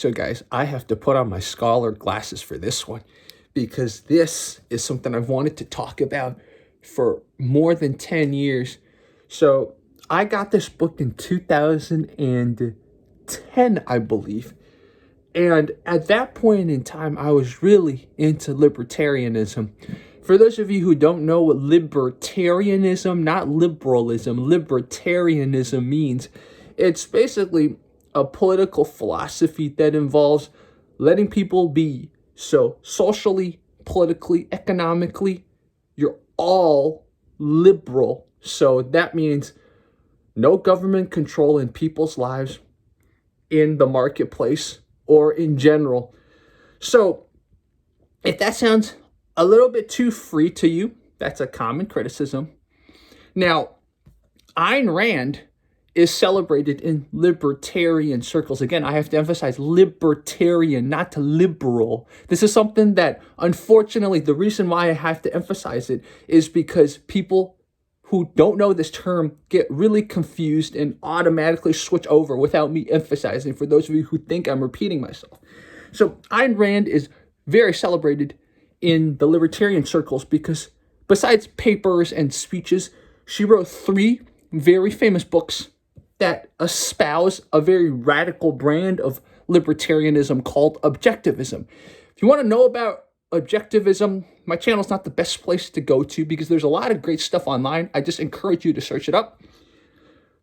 So guys, I have to put on my scholar glasses for this one because this is something I've wanted to talk about for more than 10 years. So I got this book in 2010, I believe. And at that point in time, I was really into libertarianism. For those of you who don't know what libertarianism, not liberalism, libertarianism means, it's basically a political philosophy that involves letting people be. So socially, politically, economically, you're all liberal. So that means no government control in people's lives, in the marketplace, or in general. So if that sounds a little bit too free to you, that's a common criticism. Now, Ayn Rand is celebrated in libertarian circles. Again, I have to emphasize libertarian, not liberal. This is something that, unfortunately, the reason why I have to emphasize it is because people who don't know this term get really confused and automatically switch over without me emphasizing, for those of you who think I'm repeating myself. So Ayn Rand is very celebrated in the libertarian circles because besides papers and speeches, she wrote 3 very famous books that espouse a very radical brand of libertarianism called objectivism. If you want to know about objectivism, my channel's not the best place to go to because there's a lot of great stuff online. I just encourage you to search it up.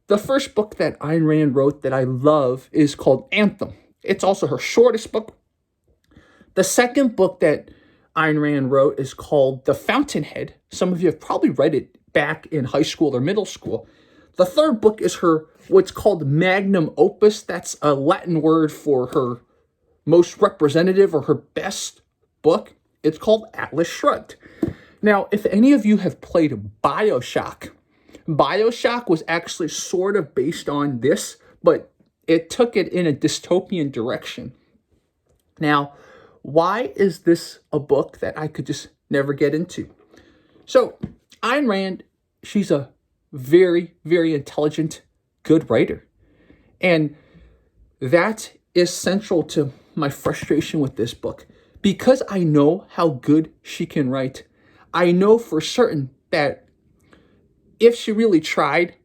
The first book that Ayn Rand wrote that I love is called Anthem. It's also her shortest book. The second book that Ayn Rand wrote is called The Fountainhead. Some of you have probably read it back in high school or middle school. The third book is her what's called magnum opus. That's a Latin word for her most representative or her best book. It's called Atlas Shrugged. Now, if any of you have played BioShock, BioShock was actually sort of based on this, but it took it in a dystopian direction. Now, why is this a book that I could just never get into? So, Ayn Rand, she's a very, very intelligent, good writer. And that is central to my frustration with this book. Because I know how good she can write, I know for certain that if she really tried,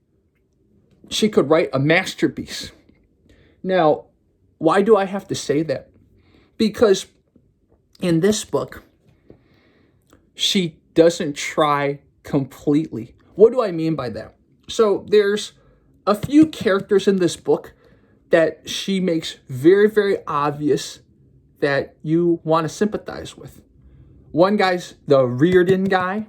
she could write a masterpiece. Now, why do I have to say that? Because in this book, she doesn't try completely. What do I mean by that? So there's a few characters in this book that she makes very, very obvious that you want to sympathize with. One guy's the Reardon guy.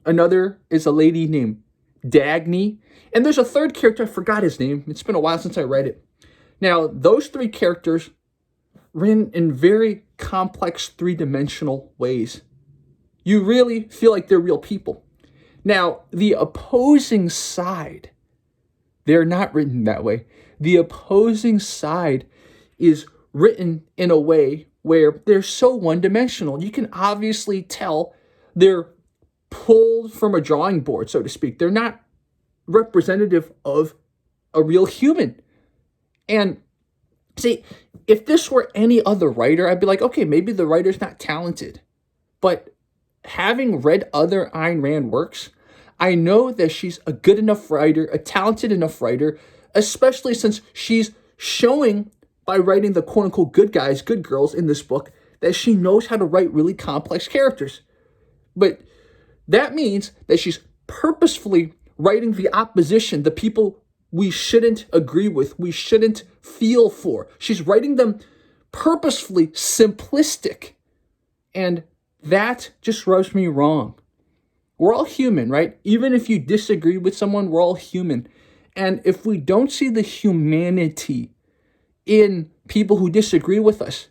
Another is a lady named Dagny. And there's a third character, I forgot his name. It's been a while since I read it. Now, those 3 characters written in very complex 3-dimensional ways. You really feel like they're real people. Now, the opposing side, they're not written that way. The opposing side is written in a way where they're so one-dimensional. You can obviously tell they're pulled from a drawing board, so to speak. They're not representative of a real human. And see, if this were any other writer, I'd be like, okay, maybe the writer's not talented. But having read other Ayn Rand works, I know that she's a good enough writer, a talented enough writer, especially since she's showing by writing the quote-unquote good guys, good girls in this book, that she knows how to write really complex characters. But that means that she's purposefully writing the opposition, the people we shouldn't agree with, we shouldn't feel for. She's writing them purposefully simplistic. And that just rubs me wrong. We're all human, right? Even if you disagree with someone, we're all human. And if we don't see the humanity in people who disagree with us,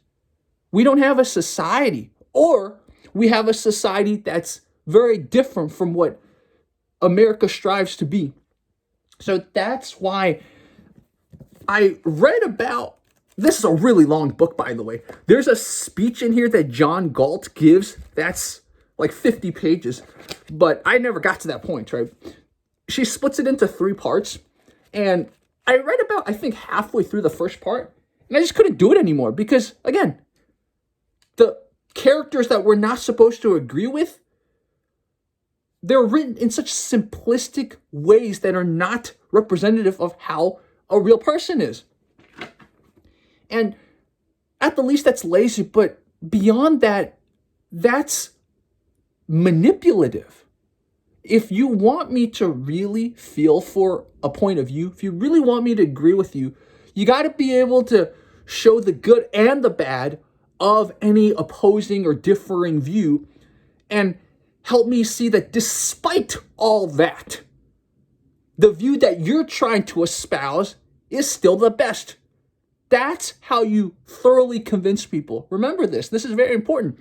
we don't have a society, or we have a society that's very different from what America strives to be. So that's why I read about, this is a really long book, by the way. There's a speech in here that John Galt gives that's like 50 pages, but I never got to that point, right? She splits it into 3 parts, and I read about, I think, halfway through the first part, And I just couldn't do it anymore because, again, the characters that we're not supposed to agree with, they're written in such simplistic ways that are not representative of how a real person is. And at the least, that's lazy, but beyond that, that's manipulative. If you want me to really feel for a point of view, if you really want me to agree with you, you got to be able to show the good and the bad of any opposing or differing view and help me see that despite all that, the view that you're trying to espouse is still the best. That's how you thoroughly convince people. Remember this. This is very important.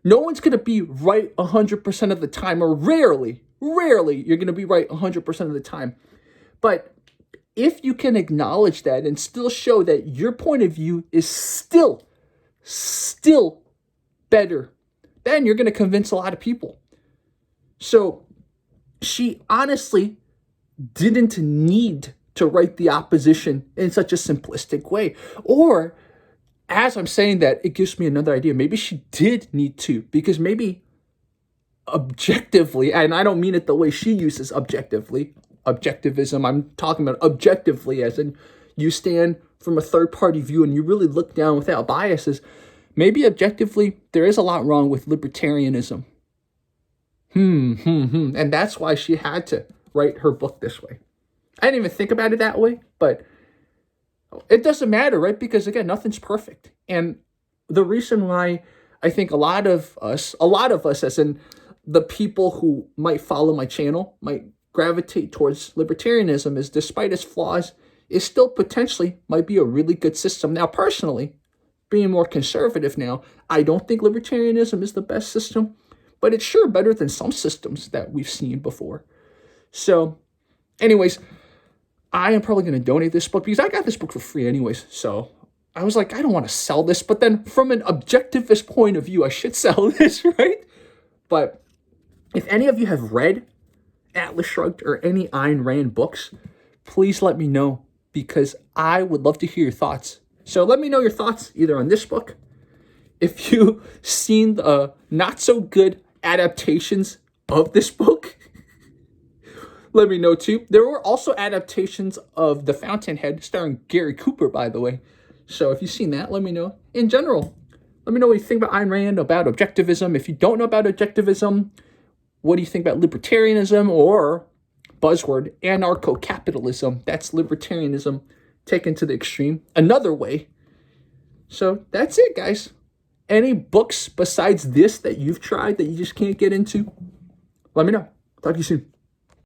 No one's going to be right 100% of the time, or rarely you're going to be right 100% of the time. But if you can acknowledge that and still show that your point of view is still better, then you're going to convince a lot of people. So she honestly didn't need to write the opposition in such a simplistic way. Or, as I'm saying that, it gives me another idea. Maybe she did need to, because maybe objectively, and I don't mean it the way she uses objectivism, I'm talking about objectively as in you stand from a third-party view and you really look down without biases. Maybe objectively, there is a lot wrong with libertarianism. And that's why she had to write her book this way. I didn't even think about it that way, but it doesn't matter, right? Because again, nothing's perfect. And the reason why I think a lot of us, as in the people who might follow my channel, might gravitate towards libertarianism, is despite its flaws, it still potentially might be a really good system. Now, personally, being more conservative now, I don't think libertarianism is the best system, but it's sure better than some systems that we've seen before. So, anyways, I am probably going to donate this book because I got this book for free anyways. So I was like, I don't want to sell this. But then from an objectivist point of view, I should sell this, right? But if any of you have read Atlas Shrugged or any Ayn Rand books, please let me know because I would love to hear your thoughts. So let me know your thoughts either on this book. If you've seen the not so good adaptations of this book, let me know too. There were also adaptations of The Fountainhead starring Gary Cooper, by the way. So if you've seen that, let me know. In general, let me know what you think about Ayn Rand, about objectivism. If you don't know about objectivism, what do you think about libertarianism or buzzword anarcho-capitalism? That's libertarianism taken to the extreme. Another way. So that's it, guys. Any books besides this that you've tried that you just can't get into? Let me know. Talk to you soon.